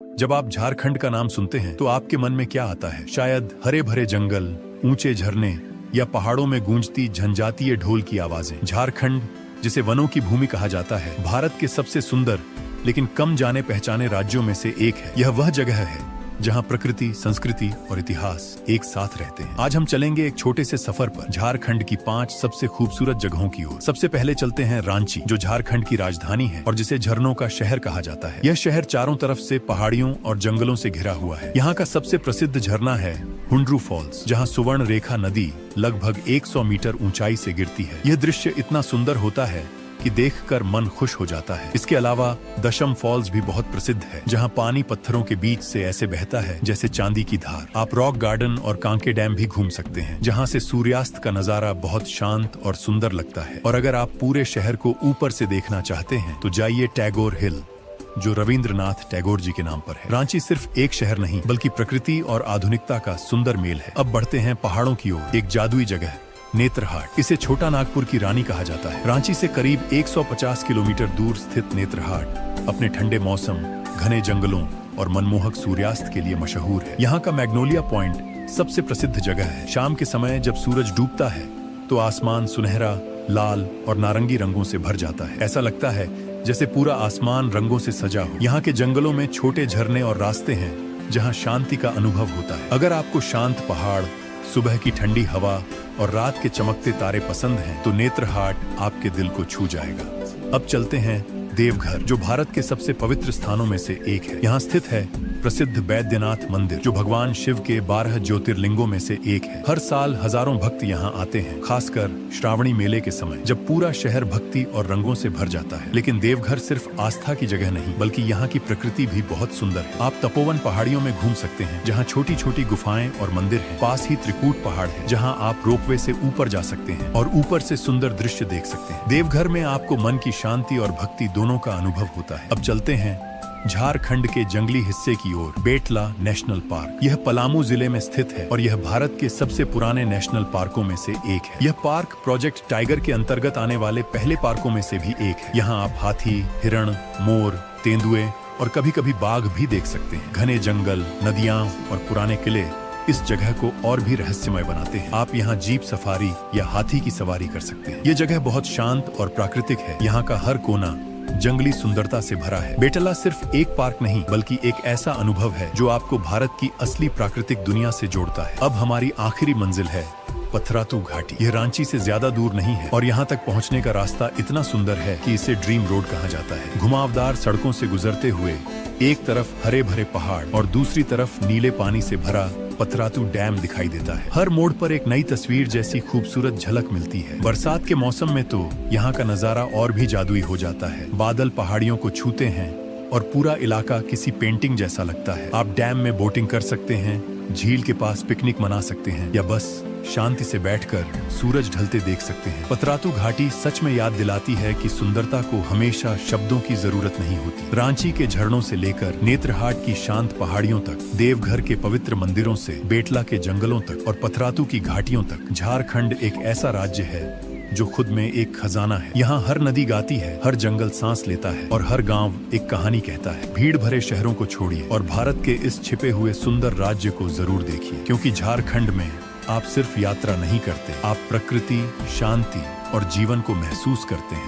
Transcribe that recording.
जब आप झारखंड का नाम सुनते हैं तो आपके मन में क्या आता है? शायद हरे भरे जंगल, ऊंचे झरने या पहाड़ों में गूंजती जनजातीय ढोल की आवाजें। झारखंड, जिसे वनों की भूमि कहा जाता है, भारत के सबसे सुंदर लेकिन कम जाने पहचाने राज्यों में से एक है। यह वह जगह है जहां प्रकृति, संस्कृति और इतिहास एक साथ रहते हैं। आज हम चलेंगे एक छोटे से सफर पर, झारखंड की 5 सबसे खूबसूरत जगहों की ओर। सबसे पहले चलते हैं रांची, जो झारखंड की राजधानी है और जिसे झरनों का शहर कहा जाता है। यह शहर चारों तरफ से पहाड़ियों और जंगलों से घिरा हुआ है। यहाँ का सबसे प्रसिद्ध झरना है हुंड्रू फॉल्स, जहाँ सुवर्ण रेखा नदी लगभग 100 मीटर ऊंचाई से गिरती है। यह दृश्य इतना सुंदर होता है कि देखकर मन खुश हो जाता है। इसके अलावा दशम फॉल्स भी बहुत प्रसिद्ध है, जहां पानी पत्थरों के बीच से ऐसे बहता है जैसे चांदी की धार। आप रॉक गार्डन और कांके डैम भी घूम सकते हैं, जहां से सूर्यास्त का नजारा बहुत शांत और सुंदर लगता है। और अगर आप पूरे शहर को ऊपर से देखना चाहते हैं तो जाइए टैगोर हिल, जो रविंद्रनाथ टैगोर जी के नाम पर है। रांची सिर्फ एक शहर नहीं, बल्कि प्रकृति और आधुनिकता का सुंदर मेल है। अब बढ़ते हैं पहाड़ों की ओर। एक जादुई जगह नेत्रहाट, इसे छोटा नागपुर की रानी कहा जाता है। रांची से करीब 150 किलोमीटर दूर स्थित नेत्रहाट अपने ठंडे मौसम, घने जंगलों और मनमोहक सूर्यास्त के लिए मशहूर है। यहाँ का मैग्नोलिया पॉइंट सबसे प्रसिद्ध जगह है। शाम के समय जब सूरज डूबता है तो आसमान सुनहरा, लाल और नारंगी रंगों से भर जाता है। ऐसा लगता है जैसे पूरा आसमान रंगों से सजा हो। यहाँ के जंगलों में छोटे झरने और रास्ते हैं जहाँ शांति का अनुभव होता है। अगर आपको शांत पहाड़, सुबह की ठंडी हवा और रात के चमकते तारे पसंद हैं, तो नेत्रहाट आपके दिल को छू जाएगा। अब चलते हैं देवघर, जो भारत के सबसे पवित्र स्थानों में से एक है। यहाँ स्थित है प्रसिद्ध बैद्यनाथ मंदिर, जो भगवान शिव के 12 ज्योतिर्लिंगों में से एक है। हर साल हजारों भक्त यहाँ आते हैं, खासकर श्रावणी मेले के समय, जब पूरा शहर भक्ति और रंगों से भर जाता है। लेकिन देवघर सिर्फ आस्था की जगह नहीं, बल्कि यहाँ की प्रकृति भी बहुत सुंदर है। आप तपोवन पहाड़ियों में घूम सकते हैं, जहाँ छोटी छोटी गुफाएं और मंदिर हैं। पास ही त्रिकूट पहाड़ है, जहाँ आप रोपवे से ऊपर जा सकते हैं और ऊपर से सुंदर दृश्य देख सकते हैं। देवघर में आपको मन की शांति और भक्ति दोनों का अनुभव होता है। अब चलते हैं झारखंड के जंगली हिस्से की ओर। बेटला नेशनल पार्क, यह पलामू जिले में स्थित है और यह भारत के सबसे पुराने नेशनल पार्कों में से एक है। यह पार्क प्रोजेक्ट टाइगर के अंतर्गत आने वाले पहले पार्कों में से भी एक है। यहाँ आप हाथी, हिरण, मोर, तेंदुए और कभी कभी बाघ भी देख सकते हैं। घने जंगल, नदियाँ और पुराने किले इस जगह को और भी रहस्यमय बनाते हैं। आप यहाँ जीप सफारी या हाथी की सवारी कर सकते हैं। ये जगह बहुत शांत और प्राकृतिक है। यहाँ का हर कोना जंगली सुंदरता से भरा है। बेटला सिर्फ एक पार्क नहीं, बल्कि एक ऐसा अनुभव है जो आपको भारत की असली प्राकृतिक दुनिया से जोड़ता है। अब हमारी आखिरी मंजिल है पथरातू घाटी। यह रांची से ज्यादा दूर नहीं है और यहाँ तक पहुँचने का रास्ता इतना सुंदर है कि इसे ड्रीम रोड कहा जाता है। घुमावदार सड़कों से गुजरते हुए एक तरफ हरे भरे पहाड़ और दूसरी तरफ नीले पानी से भरा पथरातू डैम दिखाई देता है। हर मोड़ पर एक नई तस्वीर जैसी खूबसूरत झलक मिलती है। बरसात के मौसम में तो यहाँ का नजारा और भी जादुई हो जाता है। बादल पहाड़ियों को छूते हैं और पूरा इलाका किसी पेंटिंग जैसा लगता है। आप डैम में बोटिंग कर सकते हैं, झील के पास पिकनिक मना सकते हैं या बस शांति से बैठकर सूरज ढलते देख सकते हैं। पथरातू घाटी सच में याद दिलाती है कि सुंदरता को हमेशा शब्दों की जरूरत नहीं होती। रांची के झरनों से लेकर नेत्रहाट की शांत पहाड़ियों तक, देवघर के पवित्र मंदिरों से बेटला के जंगलों तक और पथरातू की घाटियों तक, झारखंड एक ऐसा राज्य है जो खुद में एक खजाना है। यहाँ हर नदी गाती है, हर जंगल सांस लेता है और हर गांव एक कहानी कहता है। भीड़ भरे शहरों को छोड़िए और भारत के इस छिपे हुए सुंदर राज्य को जरूर देखिए, क्योंकि झारखंड में आप सिर्फ यात्रा नहीं करते, आप प्रकृति, शांति और जीवन को महसूस करते हैं।